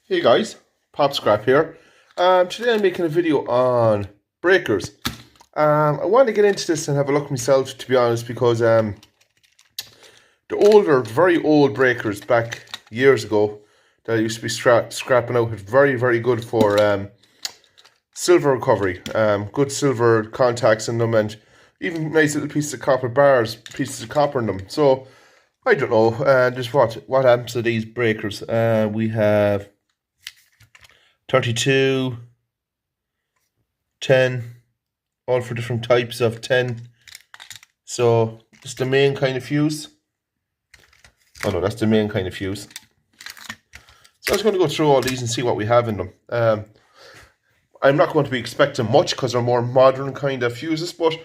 Hey guys, Pop Scrap here. Today I'm making a video on breakers. I want to get into this and have a look myself, to be honest, because the older, very old breakers back years ago that I used to be scrapping out, was very good for silver recovery. Good silver contacts in them, and even nice little pieces of copper bars, pieces of copper in them. So I don't know, just what happens to these breakers. We have 32, 10, all for different types of 10. So this is the main kind of fuse. Oh no, that's the main kind of fuse. So I was going to go through all these and see what we have in them. I'm not going to be expecting much because they're more modern kind of fuses, but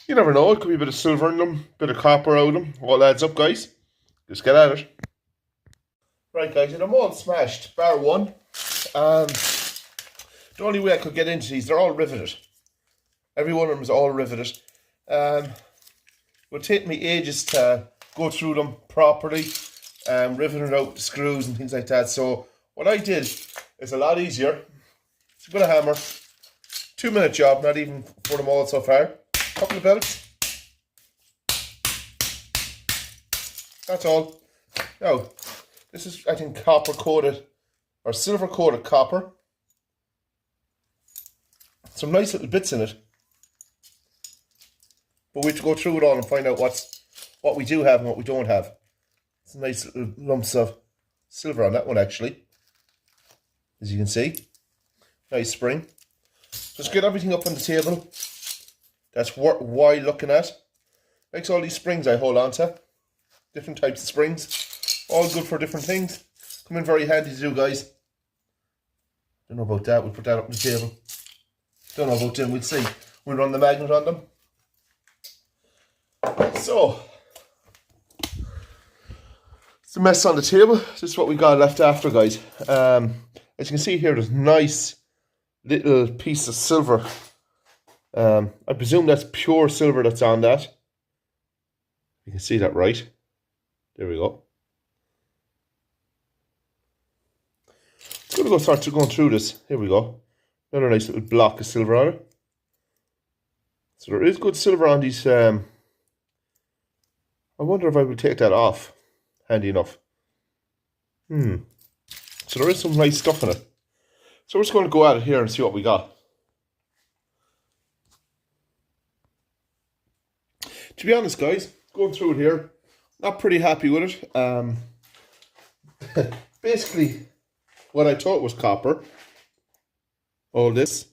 you never know. It could be a bit of silver in them, a bit of copper out of them. All adds up, guys. Just get at it. Right, guys, and I'm all smashed, bar one. The only way I could get into these, they're all riveted. Every one of them is all riveted. It would take me ages to go through them properly, riveting out the screws and things like that. So what I did is a lot easier. It's a bit of hammer, 2-minute job, not even for them all so far. Couple of belts. That's all. Now, this is, I think, copper coated or silver coated copper. Some nice little bits in it. But we have to go through it all and find out what we do have and what we don't have. Some nice little lumps of silver on that one, actually. As you can see. Nice spring. Just get everything up on the table. That's why looking at. Makes all these springs I hold on to. Different types of springs. All good for different things. Come in very handy to do, guys. Don't know about that. We'll put that up on the table. Don't know about them. We'll see. We'll run the magnet on them. So, it's the mess on the table. This is what we got left after, guys. As you can see here, there's nice little piece of silver. I presume that's pure silver that's on that. You can see that right. There we go. It's going to start going through this. Here we go. Another nice little block of silver on it. So there is good silver on these. I wonder if I will take that off. Handy enough. So there is some nice stuff in it. So we're just going to go at it here and see what we got. To be honest, guys, going through it here, not pretty happy with it. Basically, what I thought was copper. All this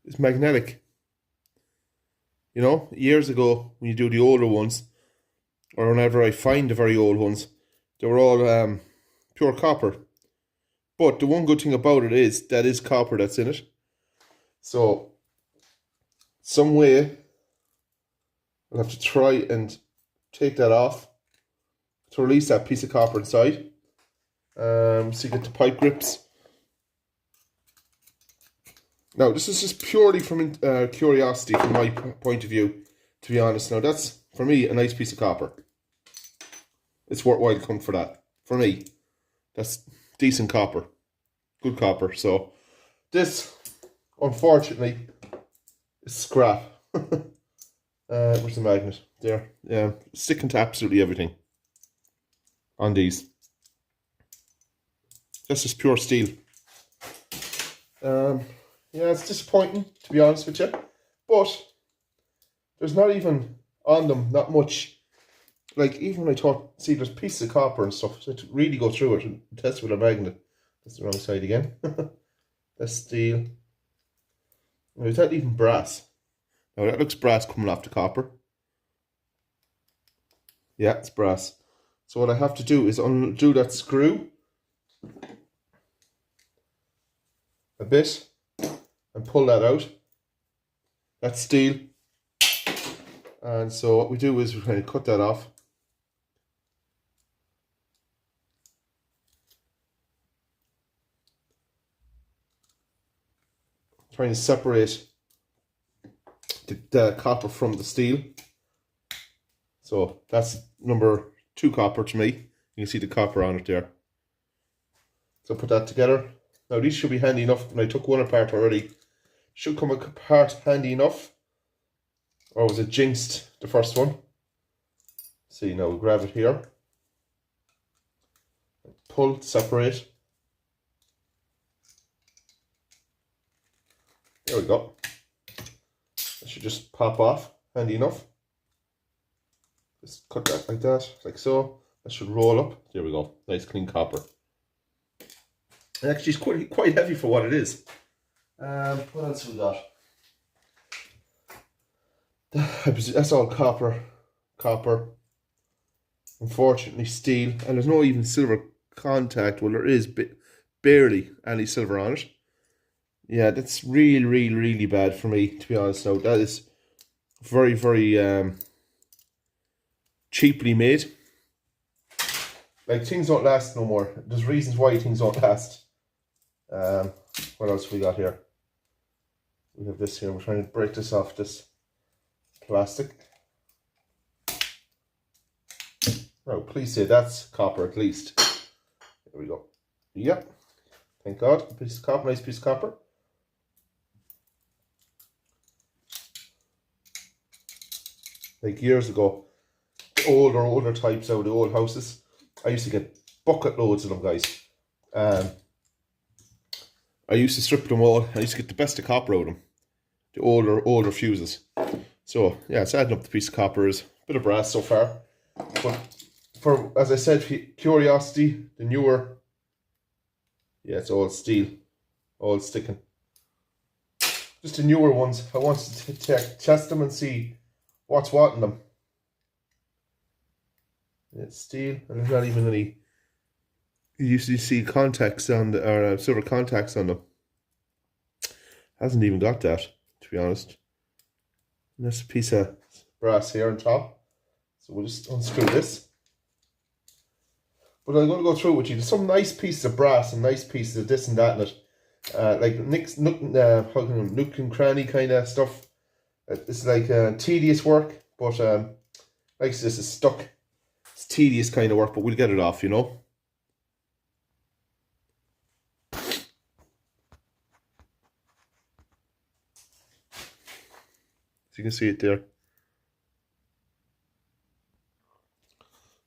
is magnetic. You know, years ago, when you do the older ones, or whenever I find the very old ones, they were all pure copper. But the one good thing about it is, that is copper that's in it. So, some way, I'll have to try and take that off to release that piece of copper inside. So you get the pipe grips. Now, this is just purely from curiosity, from my point of view, to be honest. Now, that's, for me, a nice piece of copper. It's worthwhile to come for that. For me, that's decent copper. Good copper. So, this, unfortunately, is scrap. Where's the magnet? There. Yeah, sticking to absolutely everything on these. That's just pure steel. Yeah, it's disappointing, to be honest with you. But there's not even on them, not much. Like, even when I thought, see, there's pieces of copper and stuff. So to really go through it and test with a magnet. That's the wrong side again. That's steel. Now, is that even brass? Now, that looks brass coming off the copper. Yeah, it's brass. So what I have to do is undo that screw a bit and pull that out. That's steel. And so what we do is we're going to cut that off. Trying to separate the copper from the steel. So that's number 2 copper to me. You can see the copper on it there. So put that together. Now these should be handy enough. And I took one apart already. Should come apart handy enough. Or was it jinxed, the first one? See, now we'll grab it here. Pull, separate. There we go. That should just pop off, handy enough. Just cut that like that, like so. That should roll up. There we go. Nice clean copper. And actually it's quite heavy for what it is. What else we got? That's all copper. Unfortunately steel, and there's no even silver contact. Well, there is barely any silver on it. Yeah, that's really bad for me, to be honest. Now that is very cheaply made. Like, things don't last no more. There's reasons why things don't last. What else we got here? We have this here. We're trying to break this off this plastic. Oh, please say that's copper at least. There we go. Yep. Thank God. A piece of copper, nice piece of copper. Like years ago, the older types out of the old houses, I used to get bucket loads of them, guys. I used to strip them all. I used to get the best of copper out of them. The older fuses. So yeah, it's adding up the piece of copper. Is a bit of brass so far, but for, as I said, curiosity, the newer, yeah, it's all steel, all sticking. Just the newer ones, I wanted to test them and see what's what in them. It's steel, and there's not even any. You usually see contacts on the, or silver contacts on them. Hasn't even got that, to be honest. And there's a piece of brass here on top, so we'll just unscrew this. But I'm going to go through it with you. There's some nice pieces of brass and nice pieces of this and that in it. Like nook and cranny kind of stuff. It's like tedious work, but like this is stuck. It's tedious kind of work, but we'll get it off, you know. So you can see it there.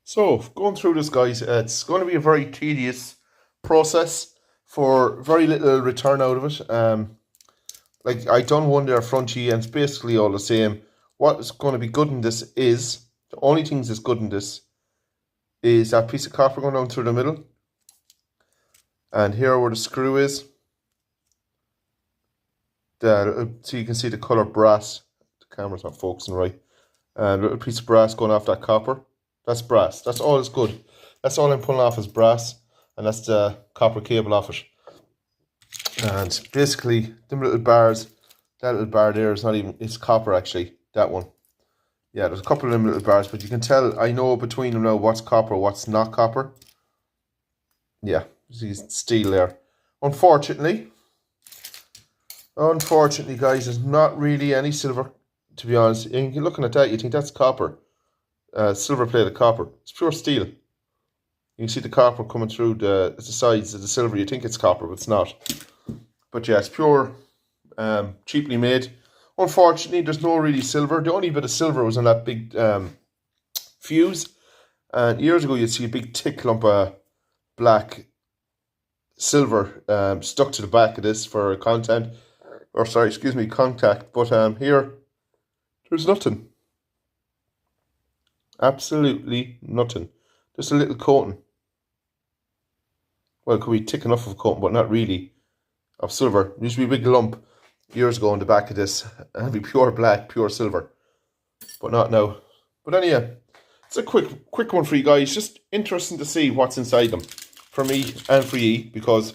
So, going through this, guys, it's going to be a very tedious process for very little return out of it. Like, I done one there frontally, and it's basically all the same. What is going to be good in this is, the only things that's good in this is that piece of copper going down through the middle. And here where the screw is, so you can see the colour brass. The camera's not focusing right. And a little piece of brass going off that copper. That's brass. That's all it's good. That's all I'm pulling off is brass. And that's the copper cable off it. And basically, them little bars, that little bar there is not even, it's copper actually, that one. Yeah, there's a couple of them little bars, but you can tell, I know between them now what's copper, what's not copper. Yeah, see steel there. Unfortunately, guys, there's not really any silver, to be honest. And you're looking at that, you think that's copper. Silver plated copper. It's pure steel. You can see the copper coming through the sides of the silver. You think it's copper, but it's not. But yeah, it's pure, cheaply made. Unfortunately, there's no really silver. The only bit of silver was on that big fuse. And years ago, you'd see a big thick lump of black silver stuck to the back of this for contact. But here, there's nothing. Absolutely nothing. Just a little coating. Well, it could be thick enough of a coating, but not really. Of silver. There used to be a big lump years ago on the back of this. And it'd be pure black, pure silver. But not now. But anyway, it's a quick one for you guys. Just interesting to see what's inside them. For me and for ye, because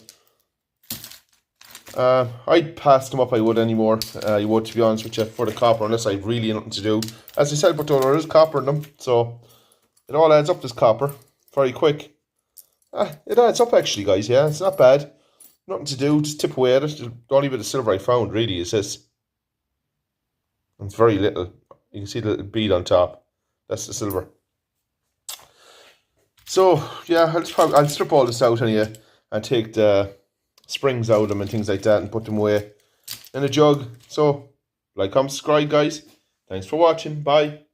I'd pass them up, I would anymore. You would, to be honest with you, for the copper, unless I really nothing to do. As I said, but there is copper in them, so it all adds up, this copper, very quick. It adds up actually, guys, yeah, it's not bad. Nothing to do, just tip away at it. The only bit of silver I found, really, is this. It's very little. You can see the little bead on top. That's the silver. So yeah, I'll strip all this out anyway and take the springs out of them and things like that and put them away in a jug. So like, comment, subscribe, guys. Thanks for watching. Bye.